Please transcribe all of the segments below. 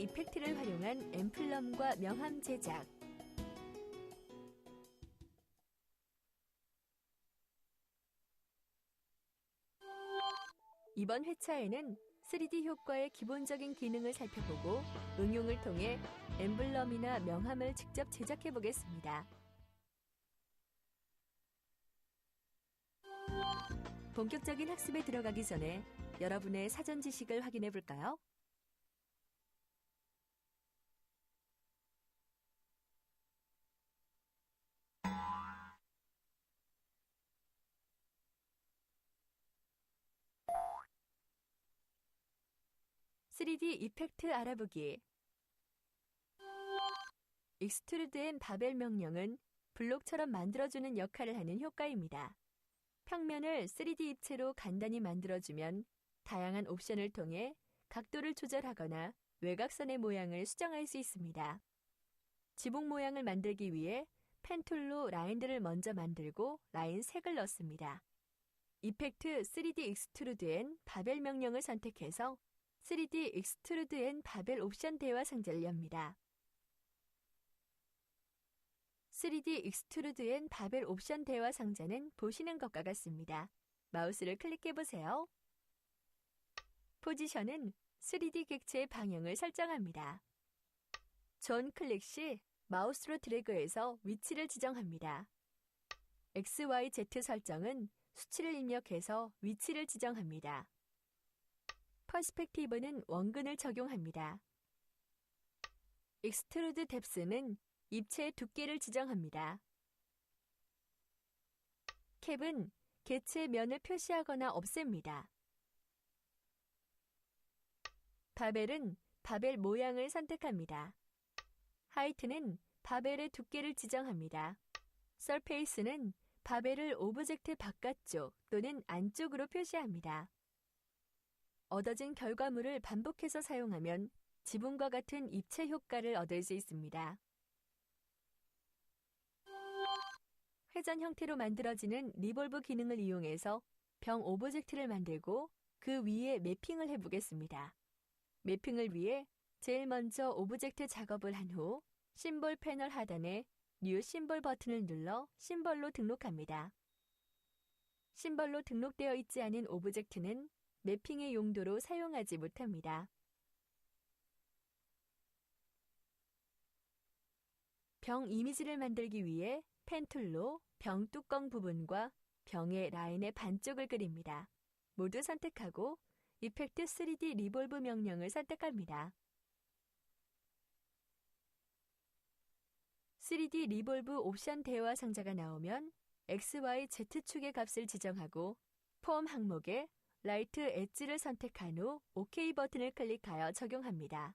이펙트를 활용한 엠플럼과 명암 제작. 이번 회차에는 3D 효과의 기본적인 기능을 살펴보고 응용을 통해 엠블럼이나 명암을 직접 제작해 보겠습니다. 본격적인 학습에 들어가기 전에 여러분의 사전 지식을 확인해 볼까요? (3D) 이펙트 알아보기. 익스트루드앤 바벨 명령은 블록처럼 만들어주는 역할을 하는 효과입니다. 평면을 3D 입체로 간단히 만들어주면 다양한 옵션을 통해 각도를 조절하거나 외곽선의 모양을 수정할 수 있습니다. 지붕 모양을 만들기 위해 펜툴로 라인들을 먼저 만들고 라인 색을 넣습니다. 이펙트 3D 익스트루드 앤 바벨 명령을 선택해서 3D 익스트루드 앤 바벨 옵션 대화 상자를 엽니다. 3D 익스트루드 앤 바벨 옵션 대화 상자는 보시는 것과 같습니다. 마우스를 클릭해보세요. 포지션은 3D 객체의 방향을 설정합니다. 존 클릭 시 마우스로 드래그해서 위치를 지정합니다. X, Y, Z 설정은 수치를 입력해서 위치를 지정합니다. 퍼스펙티브는 원근을 적용합니다. 익스트루드 뎁스는 입체의 두께를 지정합니다. 캡은 객체의 면을 표시하거나 없앱니다. 바벨은 바벨 모양을 선택합니다. 하이트는 바벨의 두께를 지정합니다. 서페이스는 바벨을 오브젝트 바깥쪽 또는 안쪽으로 표시합니다. 얻어진 결과물을 반복해서 사용하면 지붕과 같은 입체 효과를 얻을 수 있습니다. 회전 형태로 만들어지는 리볼브 기능을 이용해서 병 오브젝트를 만들고 그 위에 매핑을 해보겠습니다. 매핑을 위해 제일 먼저 오브젝트 작업을 한 후 심볼 패널 하단에 뉴 심볼 버튼을 눌러 심벌로 등록합니다. 심벌로 등록되어 있지 않은 오브젝트는 매핑의 용도로 사용하지 못합니다. 병 이미지를 만들기 위해 펜툴로 병 뚜껑 부분과 병의 라인의 반쪽을 그립니다. 모두 선택하고 이펙트 3D 리볼브 명령을 선택합니다. 3D 리볼브 옵션 대화 상자가 나오면 X, Y, Z축의 값을 지정하고 폼 항목에 라이트 엣지를 선택한 후 OK 버튼을 클릭하여 적용합니다.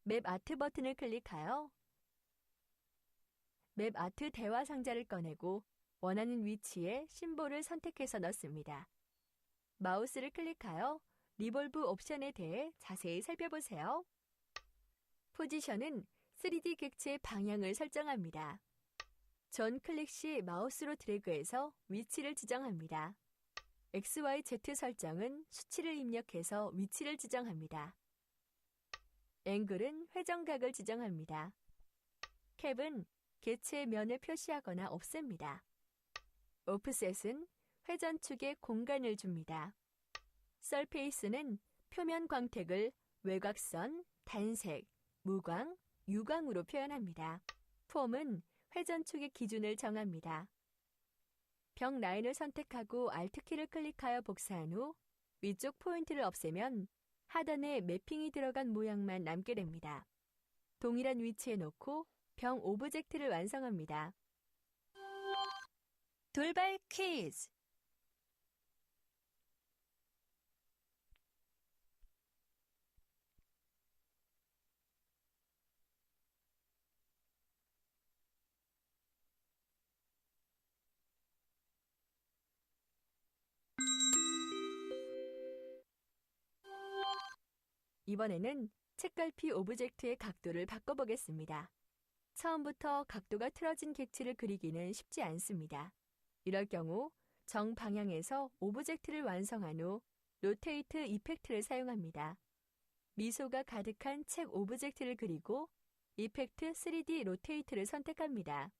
맵 아트 버튼을 클릭하여 맵 아트 대화 상자를 꺼내고 원하는 위치에 심볼을 선택해서 넣습니다. 마우스를 클릭하여 리볼브 옵션에 대해 자세히 살펴보세요. 포지션은 3D 객체의 방향을 설정합니다. 전 클릭 시 마우스로 드래그해서 위치를 지정합니다. X, Y, Z 설정은 수치를 입력해서 위치를 지정합니다. 앵글은 회전각을 지정합니다. 캡은 객체의 면을 표시하거나 없앱니다. 오프셋은 회전축에 공간을 줍니다. 서페이스는 표면 광택을 외곽선, 단색, 무광, 유광으로 표현합니다. 폼은 회전축의 기준을 정합니다. 병 라인을 선택하고 Alt키를 클릭하여 복사한 후 위쪽 포인트를 없애면 하단에 매핑이 들어간 모양만 남게 됩니다. 동일한 위치에 놓고 병 오브젝트를 완성합니다. 돌발 퀴즈! 이번에는 책갈피 오브젝트의 각도를 바꿔보겠습니다. 처음부터 각도가 틀어진 객체를 그리기는 쉽지 않습니다. 이럴 경우 정방향에서 오브젝트를 완성한 후 로테이트 이펙트를 사용합니다. 미소가 가득한 책 오브젝트를 그리고 이펙트 3D 로테이트를 선택합니다.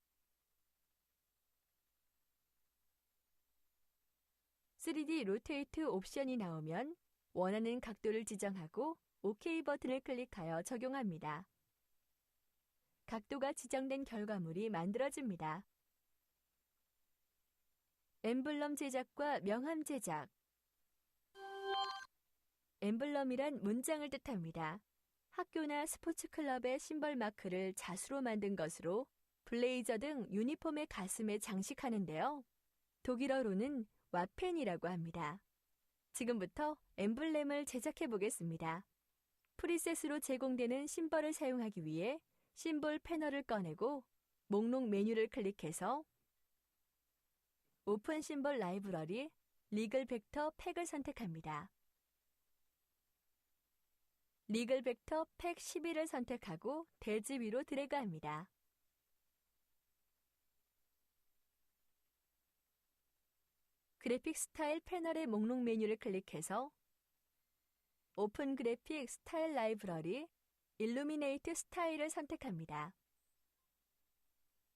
3D 로테이트 옵션이 나오면 원하는 각도를 지정하고 OK 버튼을 클릭하여 적용합니다. 각도가 지정된 결과물이 만들어집니다. 엠블럼 제작과 명함 제작. 엠블럼이란 문장을 뜻합니다. 학교나 스포츠 클럽의 심벌 마크를 자수로 만든 것으로 블레이저 등 유니폼의 가슴에 장식하는데요. 독일어로는 와펜이라고 합니다. 지금부터 엠블렘을 제작해 보겠습니다. 프리셋으로 제공되는 심벌을 사용하기 위해 심볼 패널을 꺼내고 목록 메뉴를 클릭해서 오픈 심벌 라이브러리 리글 벡터 팩을 선택합니다. 리글 벡터 팩 11을 선택하고 대지 위로 드래그합니다. 그래픽 스타일 패널의 목록 메뉴를 클릭해서 오픈 그래픽 스타일 라이브러리 일루미네이트 스타일을 선택합니다.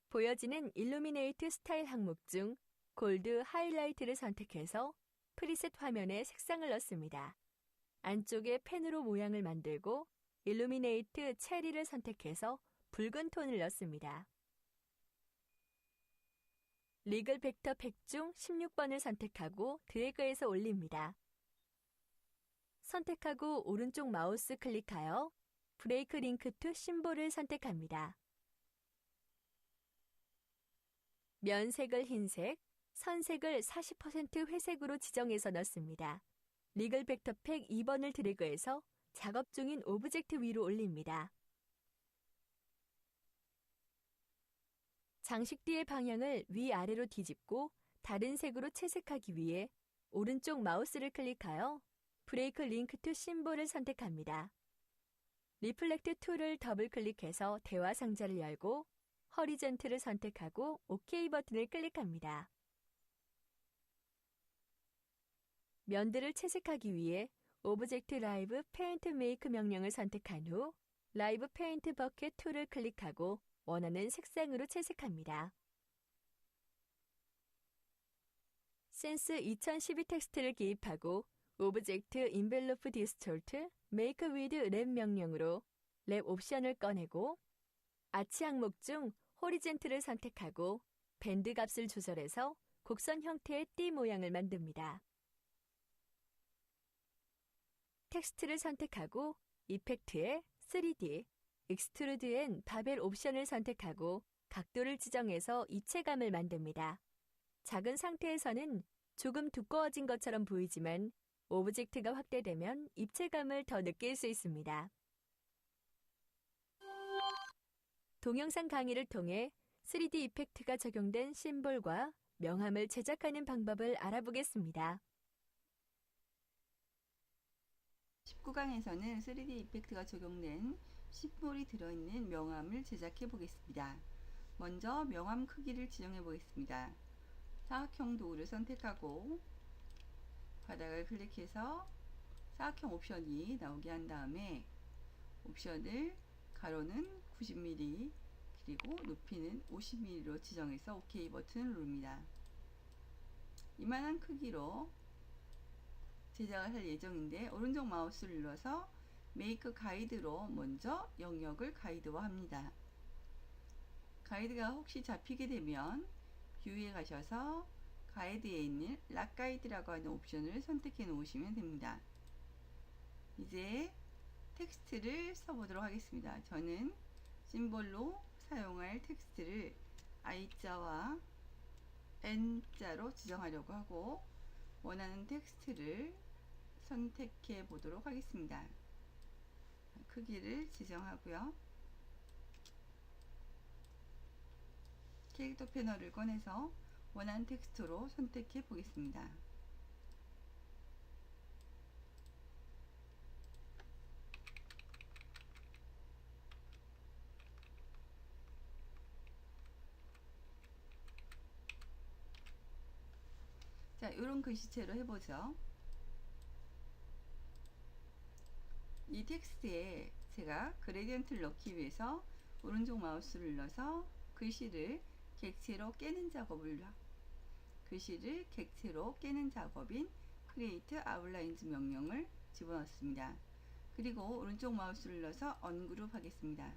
보여지는 일루미네이트 스타일 항목 중 골드 하이라이트를 선택해서 프리셋 화면에 색상을 넣습니다. 안쪽에 펜으로 모양을 만들고 일루미네이트 체리를 선택해서 붉은 톤을 넣습니다. 리글 벡터 팩 중 16번을 선택하고 드래그해서 올립니다. 선택하고 오른쪽 마우스 클릭하여 브레이크 링크 투 심볼을 선택합니다. 면색을 흰색, 선색을 40% 회색으로 지정해서 넣습니다. 리글 벡터 팩 2번을 드래그해서 작업 중인 오브젝트 위로 올립니다. 장식띠의 방향을 위아래로 뒤집고 다른 색으로 채색하기 위해 오른쪽 마우스를 클릭하여 브레이크 링크 투 심볼을 선택합니다. 리플렉트 툴을 더블 클릭해서 대화 상자를 열고 허리전트를 선택하고 OK 버튼을 클릭합니다. 면들을 채색하기 위해 오브젝트 라이브 페인트 메이크 명령을 선택한 후 라이브 페인트 버켓 툴을 클릭하고 원하는 색상으로 채색합니다. 센스 2012 텍스트를 기입하고 오브젝트 인벨로프 디스톨트 메이크 위드 랩 명령으로 랩 옵션을 꺼내고 아치 항목 중 호리젠트를 선택하고 밴드 값을 조절해서 곡선 형태의 띠 모양을 만듭니다. 텍스트를 선택하고 이펙트에 3D, 익스트루드 앤 바벨 옵션을 선택하고 각도를 지정해서 입체감을 만듭니다. 작은 상태에서는 조금 두꺼워진 것처럼 보이지만 오브젝트가 확대되면 입체감을 더 느낄 수 있습니다. 동영상 강의를 통해 3D 이펙트가 적용된 심볼과 명함을 제작하는 방법을 알아보겠습니다. 19강에서는 3D 이펙트가 적용된 심볼이 들어있는 명함을 제작해 보겠습니다. 먼저 명함 크기를 지정해 보겠습니다. 사각형 도구를 선택하고 바닥을 클릭해서 사각형 옵션이 나오게 한 다음에 옵션을 가로는 90mm 그리고 높이는 50mm로 지정해서 OK 버튼을 누릅니다. 이만한 크기로 제작을 할 예정인데 오른쪽 마우스를 눌러서 메이크 가이드로 먼저 영역을 가이드화합니다. 가이드가 혹시 잡히게 되면 뷰에 가셔서 가이드에 있는 락 가이드라고 하는 옵션을 선택해 놓으시면 됩니다. 이제 텍스트를 써보도록 하겠습니다. 저는 심볼로 사용할 텍스트를 I자와 N자로 지정하려고 하고 원하는 텍스트를 선택해 보도록 하겠습니다. 크기를 지정하고요. 캐릭터 패널을 꺼내서 원하는 텍스트로 선택해 보겠습니다. 자, 이런 글씨체로 해보죠. 이 텍스트에 제가 그레디언트를 넣기 위해서 오른쪽 마우스를 눌러서 글씨를 객체로 깨는 작업인 Create Outlines 명령을 집어넣습니다. 그리고 오른쪽 마우스를 눌러서 언그룹 하겠습니다.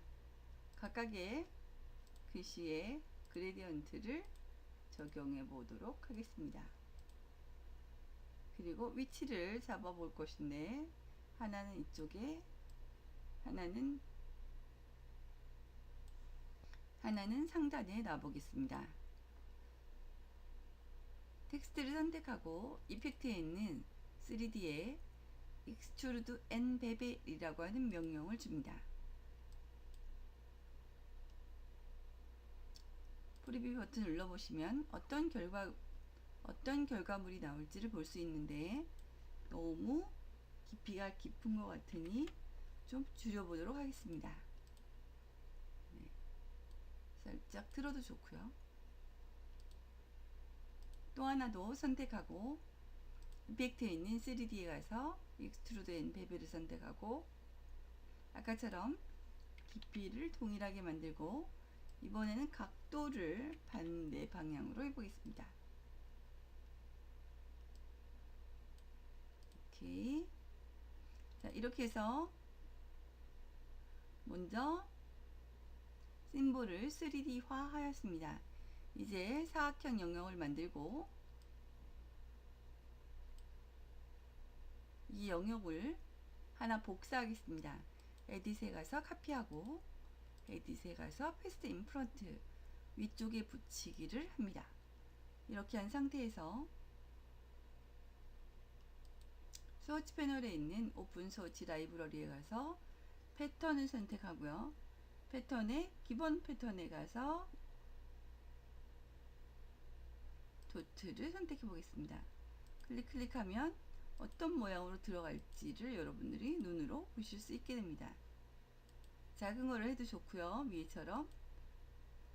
각각의 글씨에 그레디언트를 적용해 보도록 하겠습니다. 그리고 위치를 잡아 볼 것인데, 하나는 이쪽에, 하나는 상단에 놔보겠습니다. 텍스트를 선택하고 이펙트에 있는 3D에 Extrude and Bevel이라고 하는 명령을 줍니다. 프리뷰 버튼 눌러보시면 어떤 결과물이 나올지를 볼 수 있는데, 너무 깊이가 깊은 것 같으니 좀 줄여보도록 하겠습니다. 네, 살짝 틀어도 좋고요. 또 하나 더 선택하고 이펙트에 있는 3D에 가서 Extrude and Bevel을 선택하고 아까처럼 깊이를 동일하게 만들고 이번에는 각도를 반대 방향으로 해보겠습니다. 오케이. 자, 이렇게 해서 먼저 심볼을 3D화 하였습니다. 이제 사각형 영역을 만들고 이 영역을 하나 복사하겠습니다. 에딧에 가서 카피하고 에딧에 가서 패스트 인프런트 위쪽에 붙이기를 합니다. 이렇게 한 상태에서 스워치 패널에 있는 오픈 스워치 라이브러리에 가서 패턴을 선택하고요. 패턴의 기본 패턴에 가서 도트를 선택해 보겠습니다. 클릭하면 어떤 모양으로 들어갈지를 여러분들이 눈으로 보실 수 있게 됩니다. 작은 거를 해도 좋고요. 위에처럼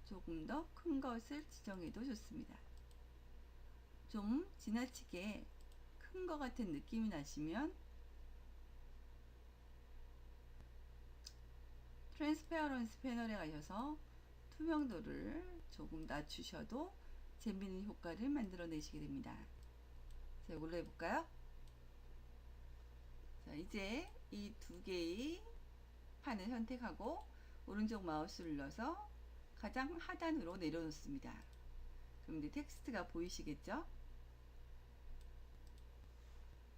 조금 더 큰 것을 지정해도 좋습니다. 좀 지나치게 큰 것 같은 느낌이 나시면 트랜스페어런스 패널에 가셔서 투명도를 조금 낮추셔도 재미있는 효과를 만들어내시게 됩니다. 자, 이걸로 해볼까요? 자, 이제 이 두 개의 판을 선택하고 오른쪽 마우스를 눌러서 가장 하단으로 내려놓습니다. 그럼 이제 텍스트가 보이시겠죠?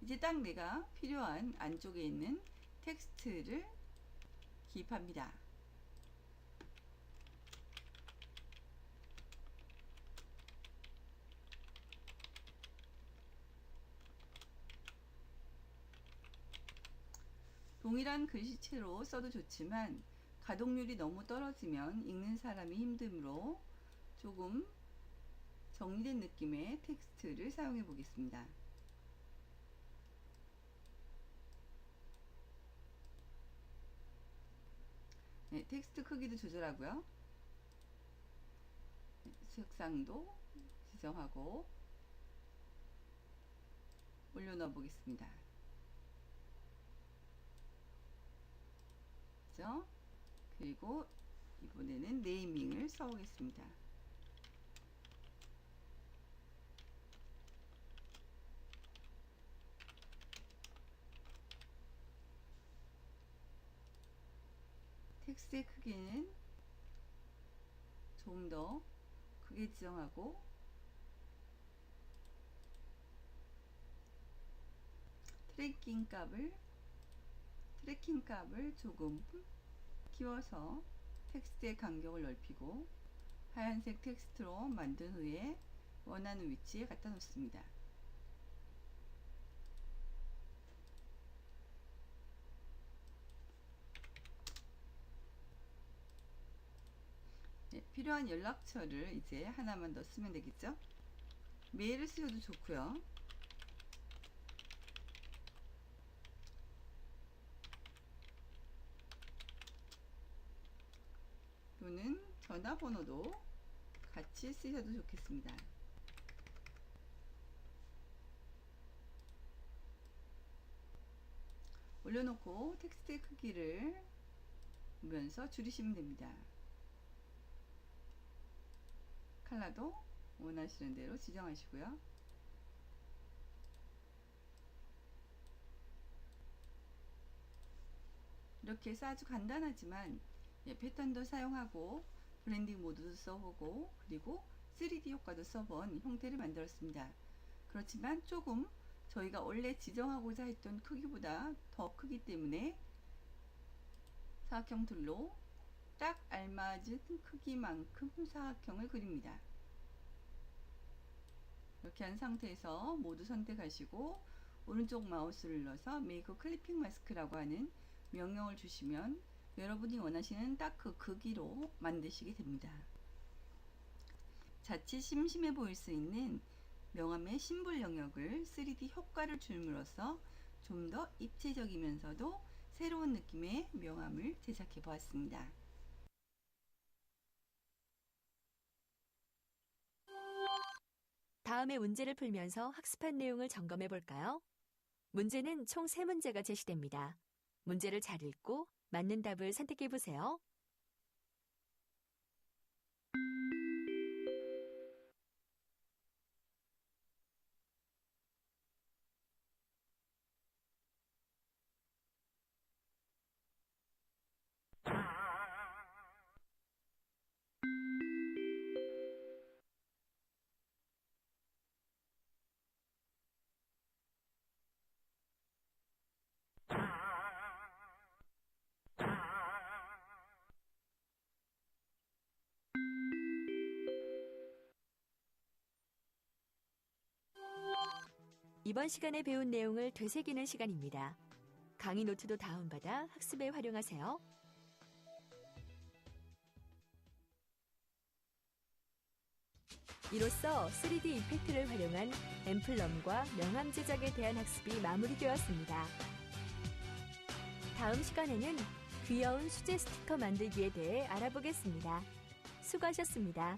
이제 딱 내가 필요한 안쪽에 있는 텍스트를 기입합니다. 동일한 글씨체로 써도 좋지만 가동률이 너무 떨어지면 읽는 사람이 힘들므로 조금 정리된 느낌의 텍스트를 사용해 보겠습니다. 네, 텍스트 크기도 조절하고요. 색상도 지정하고 올려놓아 보겠습니다. 그죠? 그리고 이번에는 네이밍을 써보겠습니다. 텍스트의 크기는 좀 더 크게 지정하고 트래킹 값을 조금 키워서 텍스트의 간격을 넓히고 하얀색 텍스트로 만든 후에 원하는 위치에 갖다 놓습니다. 네, 필요한 연락처를 이제 하나만 더 쓰면 되겠죠? 메일을 쓰셔도 좋고요. 또는 전화번호도 같이 쓰셔도 좋겠습니다. 올려놓고 텍스트의 크기를 보면서 줄이시면 됩니다. 컬러도 원하시는 대로 지정하시고요. 이렇게 해서 아주 간단하지만 패턴도 사용하고 블렌딩 모드도 써보고 그리고 3D 효과도 써본 형태를 만들었습니다. 그렇지만 조금 저희가 원래 지정하고자 했던 크기보다 더 크기 때문에 사각형 툴로 딱 알맞은 크기만큼 사각형을 그립니다. 이렇게 한 상태에서 모두 선택하시고 오른쪽 마우스를 눌러서 메이크 클리핑 마스크라고 하는 명령을 주시면 여러분이 원하시는 딱 그 크기로 만드시게 됩니다. 자칫 심심해 보일 수 있는 명암의 심볼 영역을 3D 효과를 줌으로써 좀 더 입체적이면서도 새로운 느낌의 명암을 제작해 보았습니다. 다음에 문제를 풀면서 학습한 내용을 점검해 볼까요? 문제는 총 3문제가 제시됩니다. 문제를 잘 읽고 맞는 답을 선택해 보세요. 이번 시간에 배운 내용을 되새기는 시간입니다. 강의 노트도 다운받아 학습에 활용하세요. 이로써 3D 이펙트를 활용한 엠플럼과 명암 제작에 대한 학습이 마무리되었습니다. 다음 시간에는 귀여운 수제 스티커 만들기에 대해 알아보겠습니다. 수고하셨습니다.